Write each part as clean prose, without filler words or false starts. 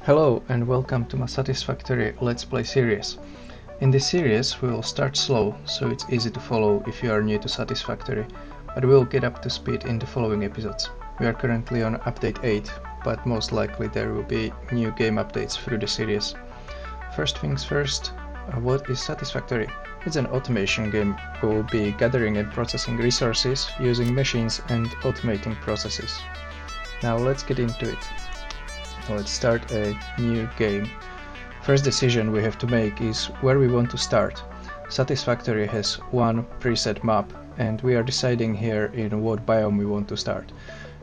Hello and welcome to my Satisfactory Let's Play series. In this series we will start slow, so it's easy to follow if you are new to Satisfactory, but we will get up to speed in the following episodes. We are currently on update 8, but most likely there will be new game updates through the series. First things first, what is Satisfactory? It's an automation game. We will be gathering and processing resources, using machines and automating processes. Now let's get into it. Let's start a new game. First decision we have to make is where we want to start. Satisfactory has one preset map and we are deciding here in what biome we want to start.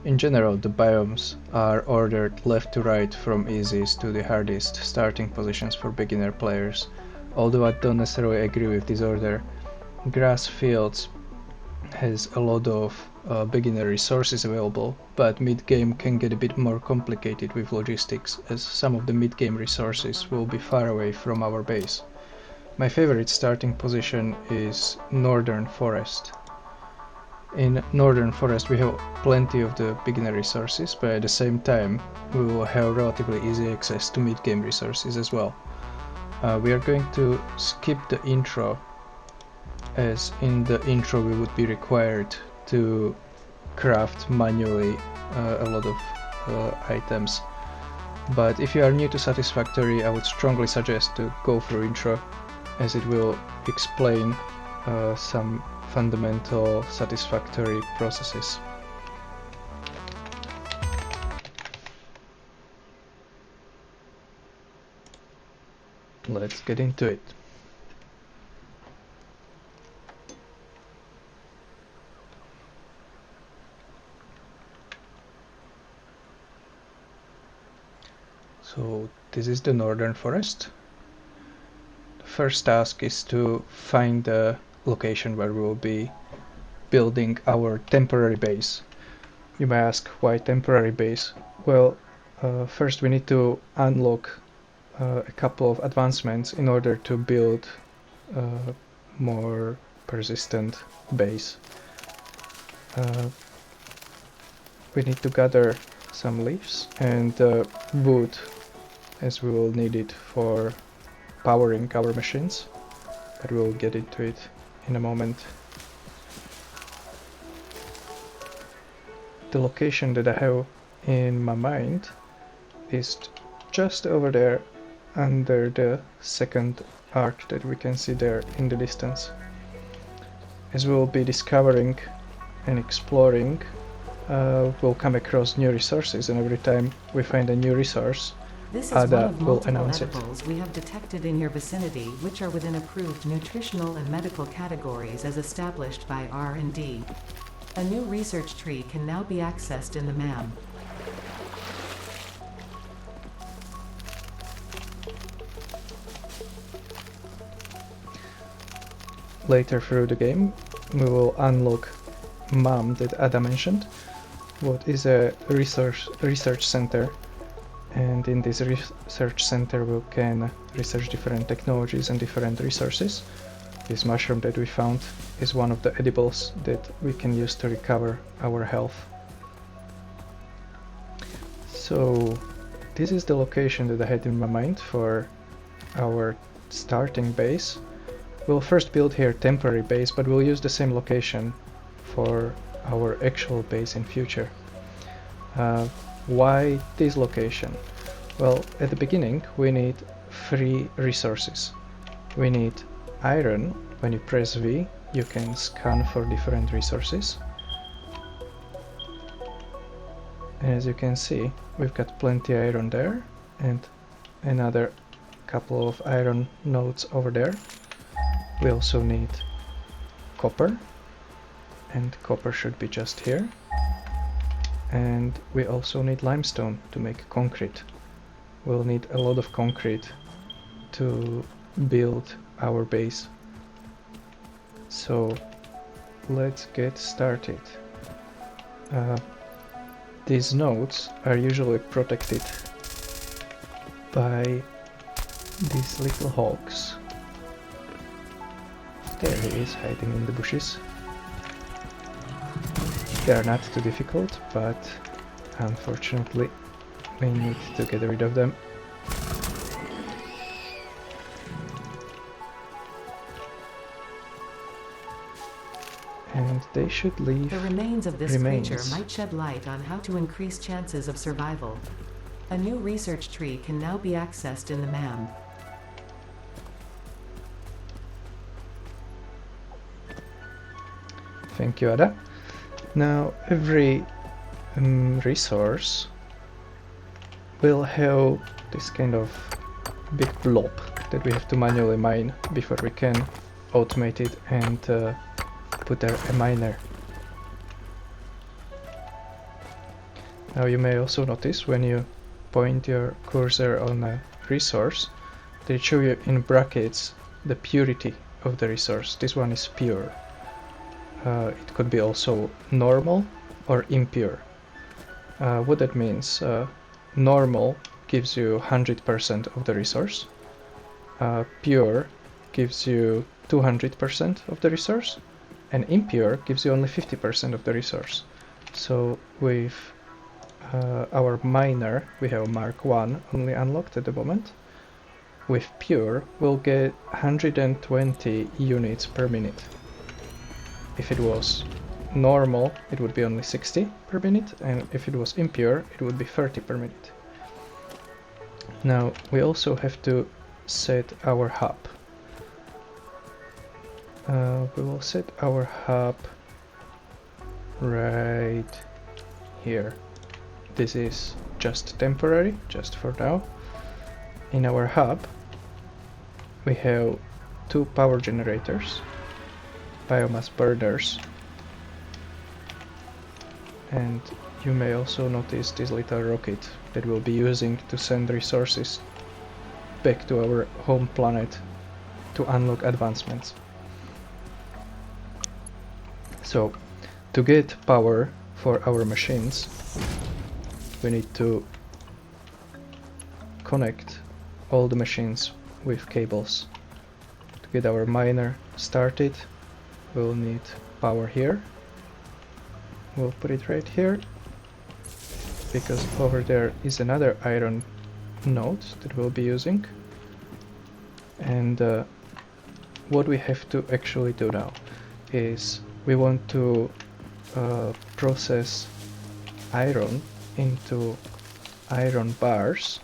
In general, the biomes are ordered left to right from easiest to the hardest starting positions for beginner players. Although I don't necessarily agree with this order, grass fields has a lot of beginner resources available, but mid-game can get a bit more complicated with logistics, as some of the mid-game resources will be far away from our base. My favorite starting position is Northern Forest. In Northern Forest we have plenty of the beginner resources, but at the same time we will have relatively easy access to mid-game resources as well. We are going to skip the intro, as in the intro we would be required to craft manually a lot of items. But if you are new to Satisfactory, I would strongly suggest to go through intro, as it will explain some fundamental Satisfactory processes. Let's get into it. So this is the Northern Forest. The first task is to find the location where we will be building our temporary base. You may ask, why temporary base? Well, first we need to unlock a couple of advancements in order to build a more persistent base. We need to gather some leaves and wood, as we will need it for powering our machines, but we'll get into it in a moment. The location that I have in my mind is just over there under the second arc that we can see there in the distance. As we will be discovering and exploring, we'll come across new resources, and every time we find a new resource, This is one Ada of will multiple announce it. edibles we have detected in your vicinity, which are within approved nutritional and medical categories as established by R&D. A new research tree can now be accessed in the MAM. Later through the game, we will unlock MAM that Ada mentioned, what is a research center. And in this research center we can research different technologies and different resources. This mushroom that we found is one of the edibles that we can use to recover our health. So this is the location that I had in my mind for our starting base. We'll first build here temporary base, but we'll use the same location for our actual base in future. Why this location? Well, at the beginning we need 3 resources. We need iron. When you press V, you can scan for different resources. And as you can see, we've got plenty iron there, and another couple of iron nodes over there. We also need copper, and copper should be just here. And we also need limestone to make concrete. We'll need a lot of concrete to build our base. So let's get started. These nodes are usually protected by these little hogs There he is, hiding in the bushes. They are not too difficult, but unfortunately we need to get rid of them. And they should leave The remains of this remains. creature might shed light on how to increase chances of survival. A new research tree can now be accessed in the MAM. Thank you, Ada. Now every resource will have this kind of big blob that we have to manually mine before we can automate it and put there a miner. Now you may also notice when you point your cursor on a resource, they show you in brackets the purity of the resource. This one is pure. It could be also normal or impure. What that means, normal gives you 100% of the resource, pure gives you 200% of the resource, and impure gives you only 50% of the resource. So with our miner, we have Mark 1 only unlocked at the moment. With pure, we'll get 120 units per minute. If it was normal, it would be only 60 per minute, and if it was impure, it would be 30 per minute. Now, we also have to set our hub. We will set our hub right here. This is just temporary, just for now. In our hub, we have 2 power generators, biomass burners, and you may also notice this little rocket that we'll be using to send resources back to our home planet to unlock advancements. So, to get power for our machines, we need to connect all the machines with cables. To get our miner started, we'll need power here. We'll put it right here, because over there is another iron node that we'll be using. And what we have to actually do now is we want to process iron into iron bars,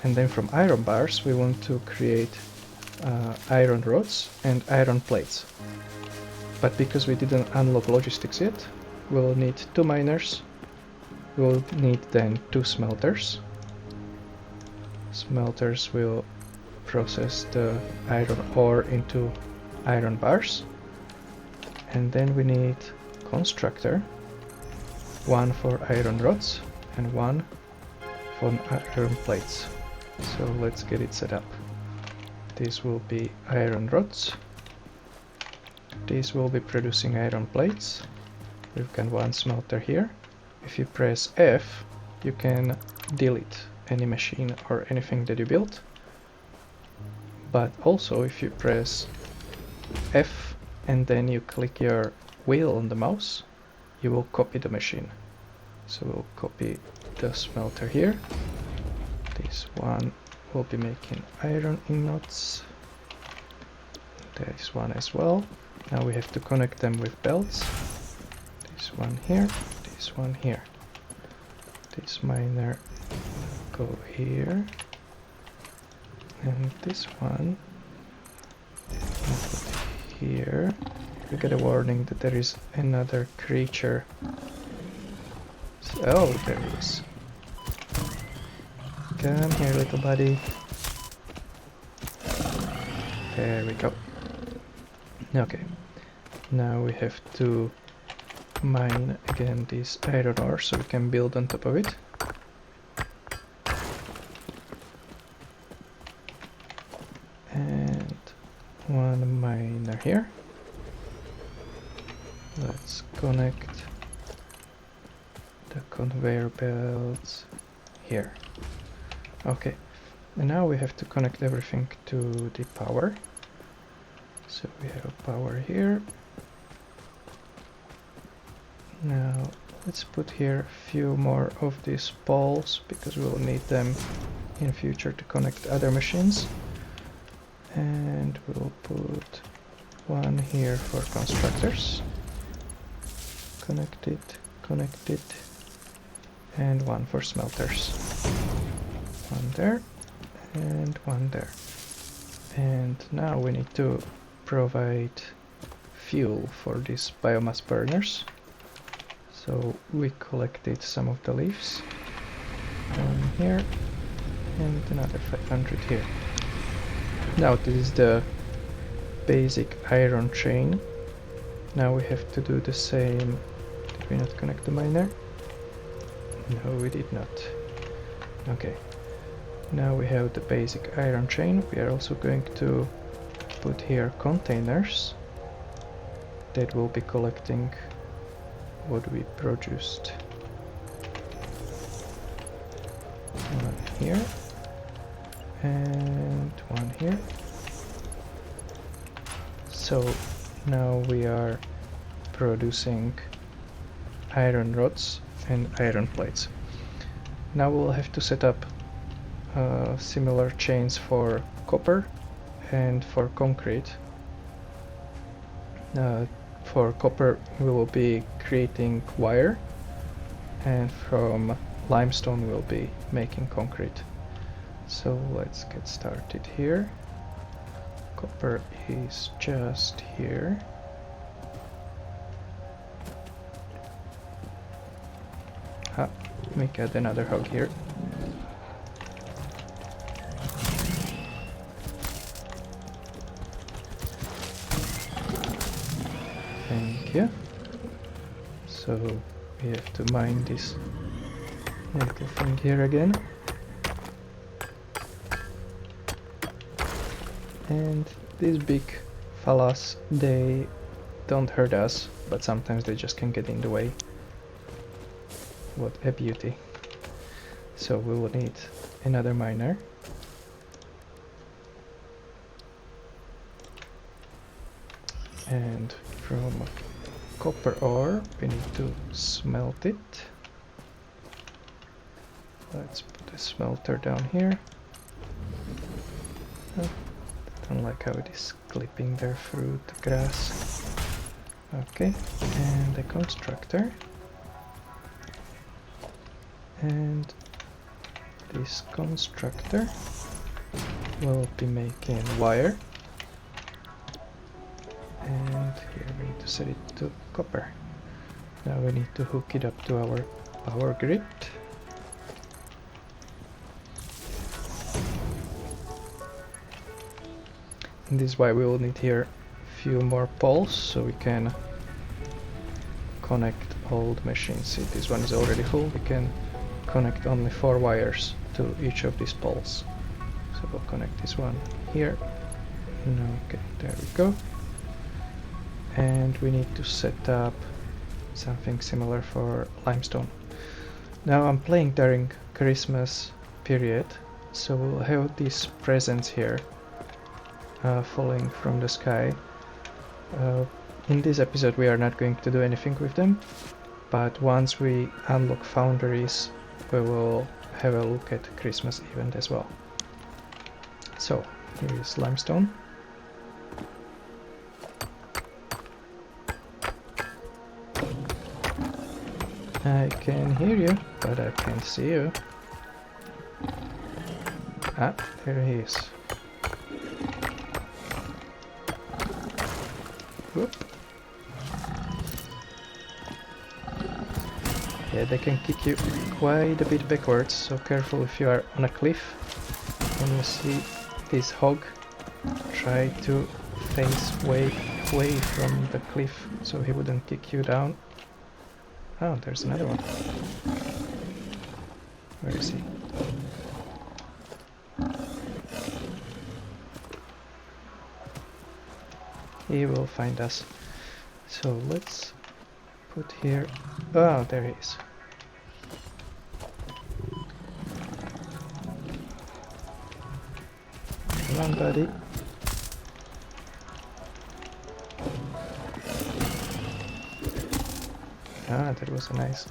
and then from iron bars we want to create iron rods and iron plates. But because we didn't unlock logistics yet, we'll need 2 miners, we'll need then 2 smelters. Smelters will process the iron ore into iron bars, and then we need constructor, 1 for iron rods and 1 for iron plates. So let's get it set up. These will be iron rods. These will be producing iron plates. We've got 1 smelter here. If you press F, you can delete any machine or anything that you built. But also if you press F and then you click your wheel on the mouse, you will copy the machine. So we'll copy the smelter here. This one will be making iron ingots. There is one as well. Now we have to connect them with belts. This one here, this one here. This miner go here. And this one put here. We get a warning that there is another creature. Oh, there he is. Come here, little buddy. There we go. Okay. Now we have to mine again this iron ore so we can build on top of it. And 1 miner here. Let's connect the conveyor belts here. Okay, and now we have to connect everything to the power. So we have power here. Now let's put here a few more of these poles because we'll need them in future to connect other machines. And we'll put one here for constructors. Connect it, and one for smelters. One there, and one there. And now we need to provide fuel for these biomass burners. So we collected some of the leaves. One here, and another 500 here. Now this is the basic iron chain. Now we have to do the same. Did we not connect the miner? No, we did not. Okay. Now we have the basic iron chain. We are also going to put here containers that will be collecting what we produced. One here and one here. So now we are producing iron rods and iron plates. Now we'll have to set up similar chains for copper and for concrete. For copper we will be creating wire, and from limestone we'll be making concrete. So let's get started here. Copper is just here. We got another hog here. Thank you. So we have to mine this little thing here again. And these big fellas, they don't hurt us, but sometimes they just can get in the way. What a beauty. So we will need another miner. And from copper ore we need to smelt it. Let's put a smelter down here. Oh, I don't like how it is clipping there through the grass. Okay, and a constructor. And this constructor will be making wire. And here we need to set it to copper. Now we need to hook it up to our power grid. And this is why we will need here a few more poles so we can connect all the machines. See, this one is already full. We can connect only 4 wires to each of these poles. So we'll connect this one here. Okay, there we go. And we need to set up something similar for limestone. Now I'm playing during Christmas period, so we'll have these presents here falling from the sky. In this episode we are not going to do anything with them, but once we unlock foundries we will have a look at Christmas event as well. So here is limestone. I can hear you, but I can't see you. Ah, there he is. Whoop. Yeah, they can kick you quite a bit backwards, so careful if you are on a cliff. When you see this hog, try to face way away from the cliff so he wouldn't kick you down. Oh, there's another one. Where is he? He will find us. So let's put here... Oh, there he is. Come on, buddy. Ah, that was a nice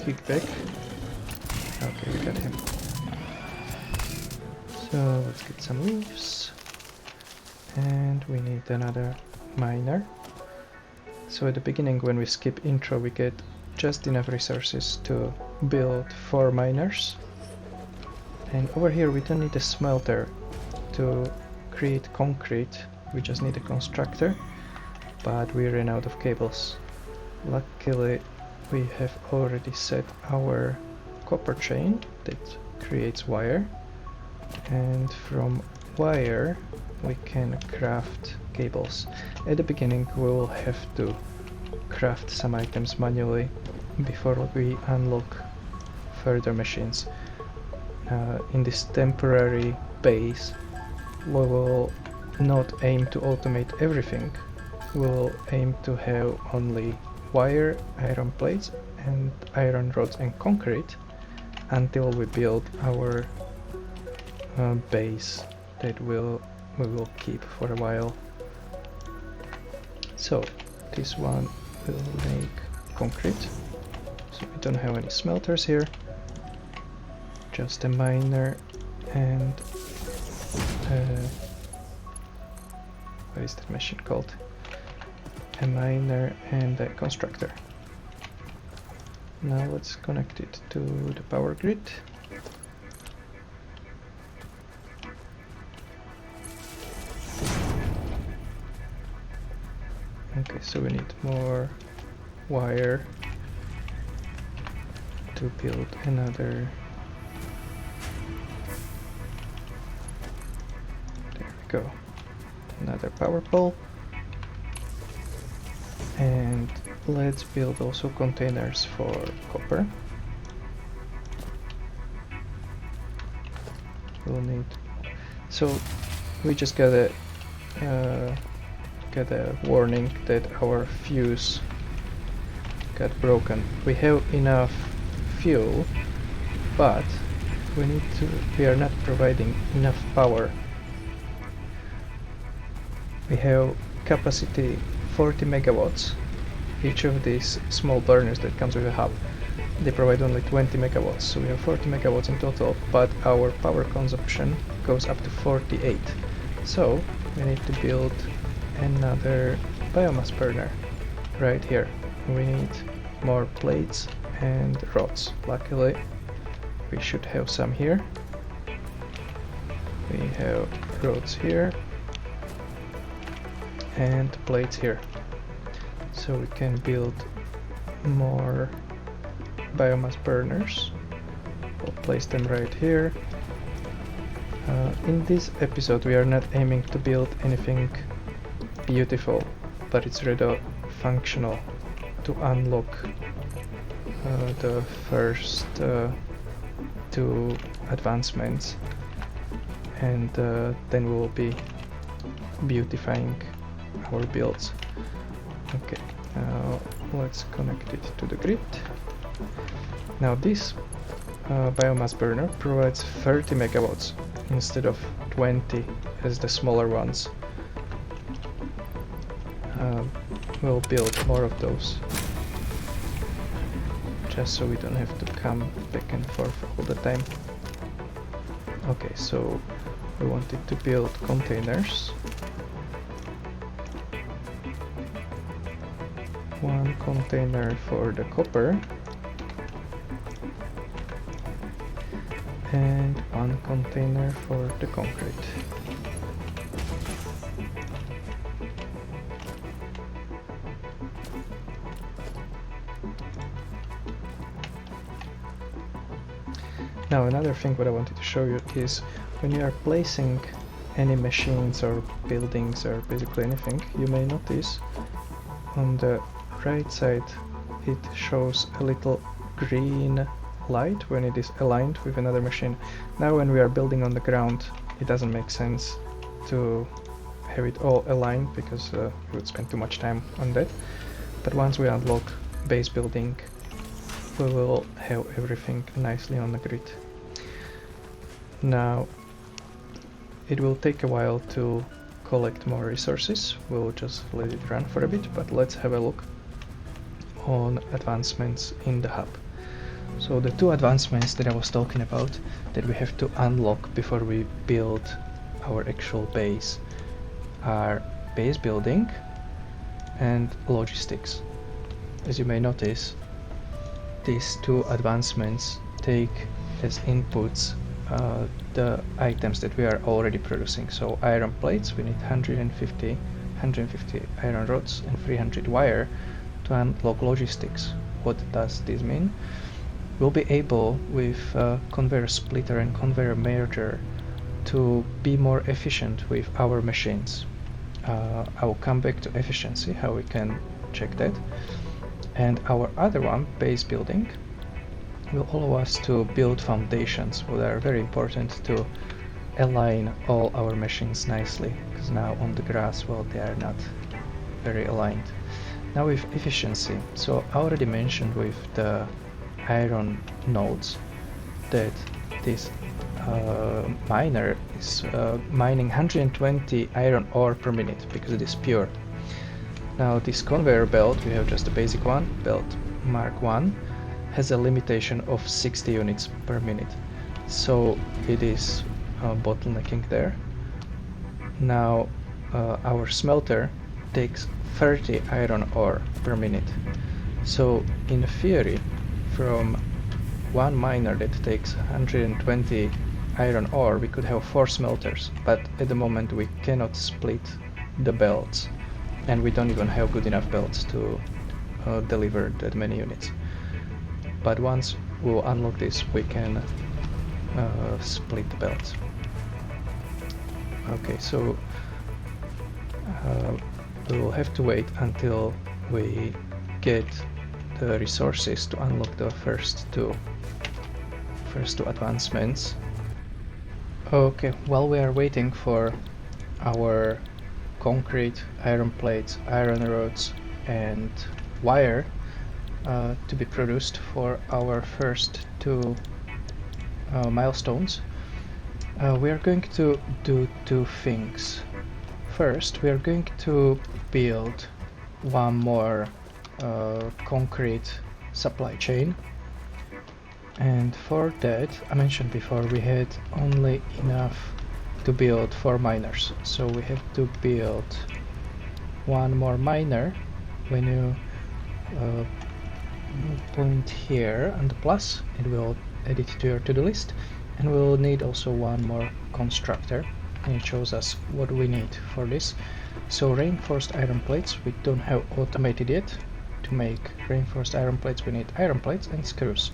big kickback. Okay, we got him. So let's get some leaves. And we need another miner. So at the beginning, when we skip intro, we get just enough resources to build 4 miners. And over here we don't need a smelter to create concrete, we just need a constructor, but we ran out of cables. Luckily we have already set our copper chain that creates wire, and from wire we can craft cables. At the beginning we will have to craft some items manually before we unlock further machines. In this temporary base we will not aim to automate everything, we will aim to have only wire, iron plates and iron rods and concrete until we build our base that we will keep for a while. So this one will make concrete, so we don't have any smelters here, just a miner and what is that machine called? A miner and a constructor. Now let's connect it to the power grid. Okay, so we need more wire to build another. There we go. Another power pole. And let's build also containers for copper. We'll need. So we just got a warning that our fuse got broken. We have enough fuel, but we are not providing enough power. We have capacity 40 megawatts. Each of these small burners that comes with a hub, they provide only 20 megawatts, so we have 40 megawatts in total, but our power consumption goes up to 48. So we need to build another biomass burner right here. We need more plates and rods. Luckily we should have some here. We have rods here and plates here, so we can build more biomass burners. We'll place them right here. In this episode we are not aiming to build anything beautiful, but it's rather functional to unlock the first 2 advancements, and then we will be beautifying our builds. Okay, now let's connect it to the grid. Now this biomass burner provides 30 megawatts instead of 20 as the smaller ones. We'll build more of those, just so we don't have to come back and forth all the time. Okay, so we wanted to build containers. One container for the copper and one container for the concrete. Now another thing what I wanted to show you is when you are placing any machines or buildings or basically anything, you may notice on the right side it shows a little green light when it is aligned with another machine. Now when we are building on the ground, it doesn't make sense to have it all aligned because we would spend too much time on that. But once we unlock base building, we will have everything nicely on the grid. Now it will take a while to collect more resources, we'll just let it run for a bit, but let's have a look on advancements in the hub. So the two advancements that I was talking about that we have to unlock before we build our actual base are base building and logistics. As you may notice, these two advancements take as inputs the items that we are already producing. So iron plates, we need 150 iron rods and 300 wire to unlock logistics. What does this mean? We'll be able, with conveyor splitter and conveyor merger, to be more efficient with our machines. I will come back to efficiency, how we can check that. And our other one, base building, will allow us to build foundations, which are very important to align all our machines nicely, because now on the grass, well, they are not very aligned. Now with efficiency, so I already mentioned with the iron nodes that this miner is mining 120 iron ore per minute because it is pure. Now this conveyor belt, we have just a basic one, belt Mark 1, has a limitation of 60 units per minute, so it is bottlenecking there. Now our smelter takes 30 iron ore per minute, so in theory from one miner that takes 120 iron ore we could have 4 smelters, but at the moment we cannot split the belts and we don't even have good enough belts to deliver that many units. But once we'll unlock this we can split the belts. Okay, so we will have to wait until we get the resources to unlock the first two advancements. Okay, while we are waiting for our concrete, iron plates, iron rods and wire to be produced for our first two milestones, we are going to do two things. First, we are going to build one more concrete supply chain, and for that, I mentioned before, we had only enough to build 4 miners, so we have to build one more miner. When you point here on the plus, it will add it to your to-do list, and we'll need also one more constructor, and it shows us what we need for this. So reinforced iron plates, we don't have automated yet. To make reinforced iron plates we need iron plates and screws,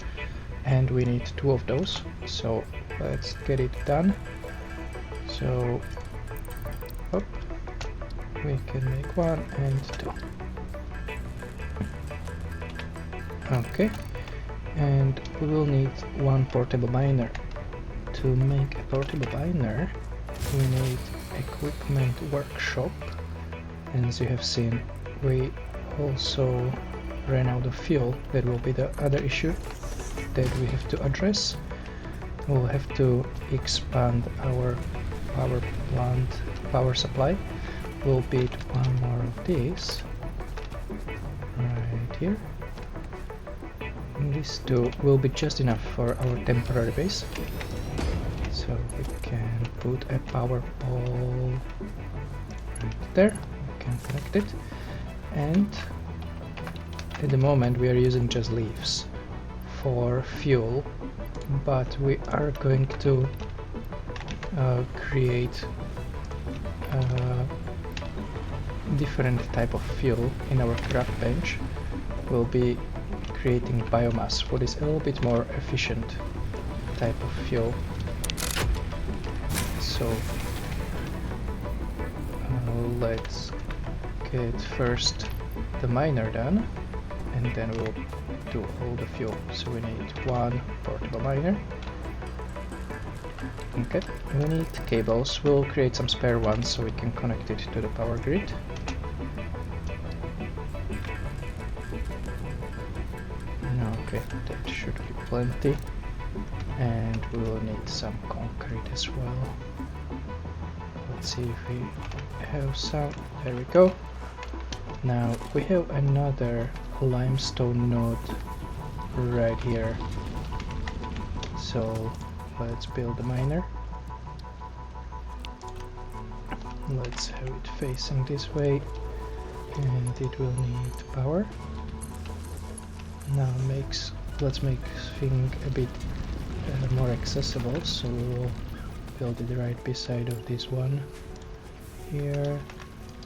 and we need 2 of those, so let's get it done. So up, we can make 1 and 2. Okay, and we will need 1 portable miner. To make a portable miner we need equipment workshop, and as you have seen we also ran out of fuel. That will be the other issue that we have to address. We'll have to expand our power plant power supply. We'll build one more of these right here. And these two will be just enough for our temporary base, so we can put a power pole right there. We can connect it, and at the moment we are using just leaves for fuel, but we are going to create different type of fuel in our craft bench. We'll be creating biomass, what is a little bit more efficient type of fuel. So let's get first the miner done, and then we'll do all the fuel. So we need 1 portable miner. Okay, we need cables. We'll create some spare ones so we can connect it to the power grid. Okay, that should be plenty. And we will need some concrete as well. Let's see if we have some. There we go. Now we have another limestone node right here. So let's build a miner. Let's have it facing this way, and it will need power. Now let's make thing a bit more accessible, so we will build it right beside of this one here,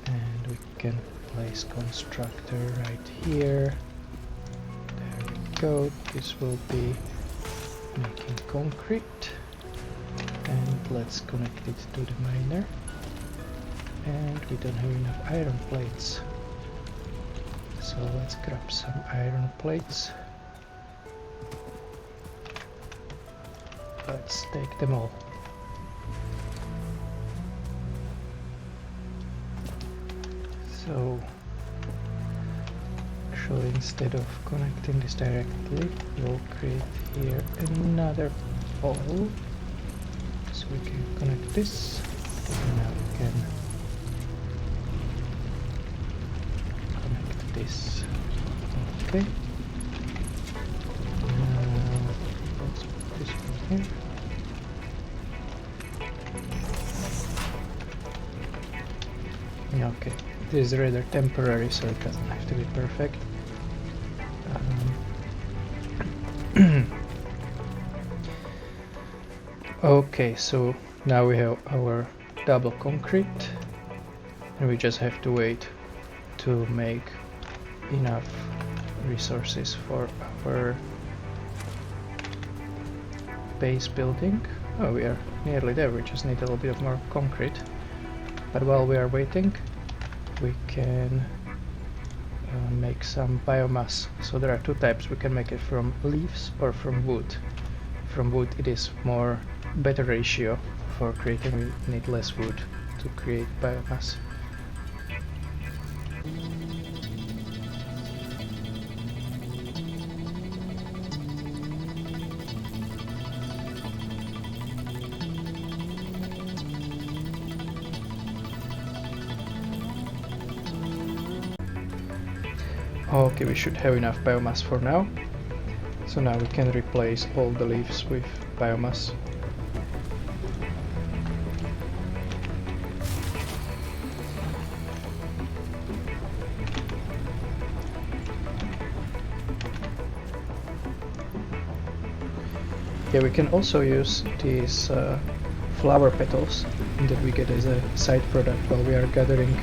and we can place constructor right here. There we go. This will be making concrete, and let's connect it to the miner. And we don't have enough iron plates, so let's grab some iron plates. Let's take them all. So actually, instead of connecting this directly, we'll create here another pole, so we can connect this. And now we can connect this. Okay. Let's put this one here. Okay, this is rather temporary, so it doesn't have to be perfect. Okay, so now we have our double concrete, and we just have to wait to make enough resources for our base building. Oh, we are nearly there, we just need a little bit more concrete. But while we are waiting, we can make some biomass. So there are two types. We can make it from leaves or from wood. From wood it is better ratio for creating. We need less wood to create biomass. Okay, we should have enough biomass for now. So now we can replace all the leaves with biomass. Yeah, we can also use these flower petals that we get as a side product while we are gathering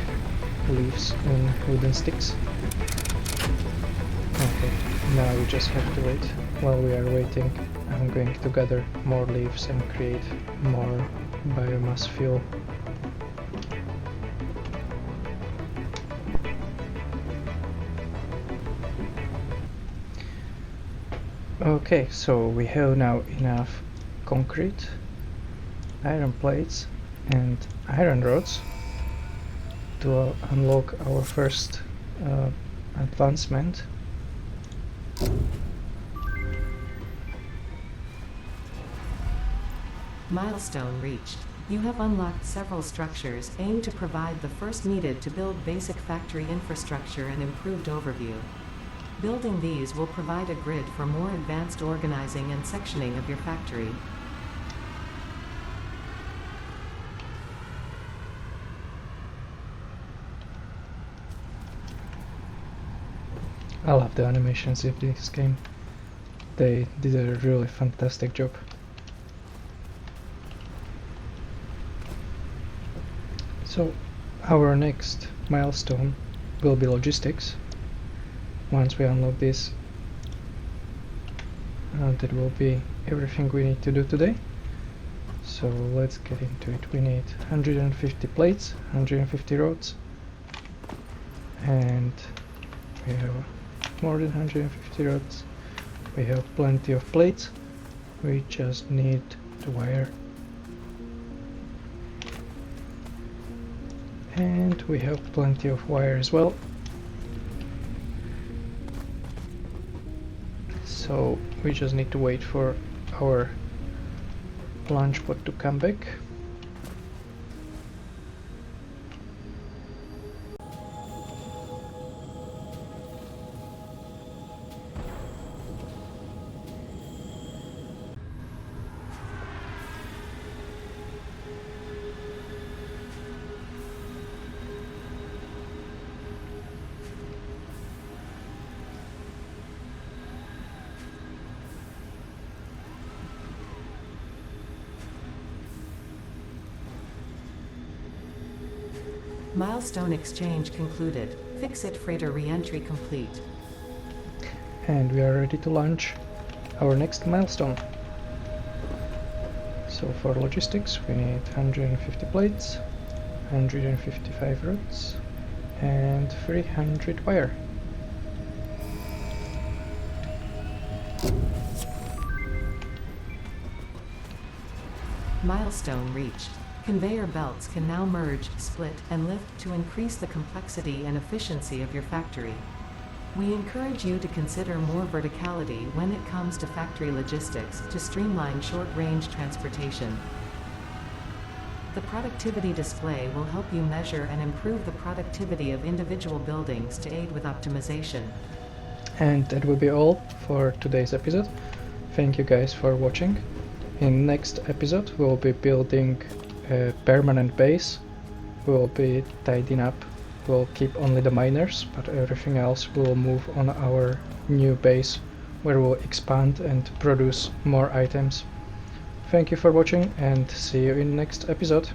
leaves and wooden sticks. Okay, now we just have to wait. While we are waiting, I'm going to gather more leaves and create more biomass fuel. Okay, so we have now enough concrete, iron plates and iron rods to unlock our first advancement. Milestone reached. You have unlocked several structures aimed to provide the first needed to build basic factory infrastructure and improved overview. Building these will provide a grid for more advanced organizing and sectioning of your factory. I love the animations of this game. They did a really fantastic job. So our next milestone will be logistics. Once we unlock this, that will be everything we need to do today. So let's get into it. We need 150 plates, 150 rods, and we have more than 150 rods. We have plenty of plates. We just need the wire. And we have plenty of wire as well. So we just need to wait for our launch pod to come back. Milestone exchange concluded. Fix-it freighter re-entry complete. And we are ready to launch our next milestone. So for logistics we need 150 plates, 155 rods and 300 wire. Milestone reached. Conveyor belts can now merge, split, and lift to increase the complexity and efficiency of your factory. We encourage you to consider more verticality when it comes to factory logistics to streamline short-range transportation. The productivity display will help you measure and improve the productivity of individual buildings to aid with optimization. And that will be all for today's episode. Thank you guys for watching. In next episode we'll be building a permanent base. We'll be tidying up. We'll keep only the miners, but everything else will move on our new base where we'll expand and produce more items. Thank you for watching and see you in next episode.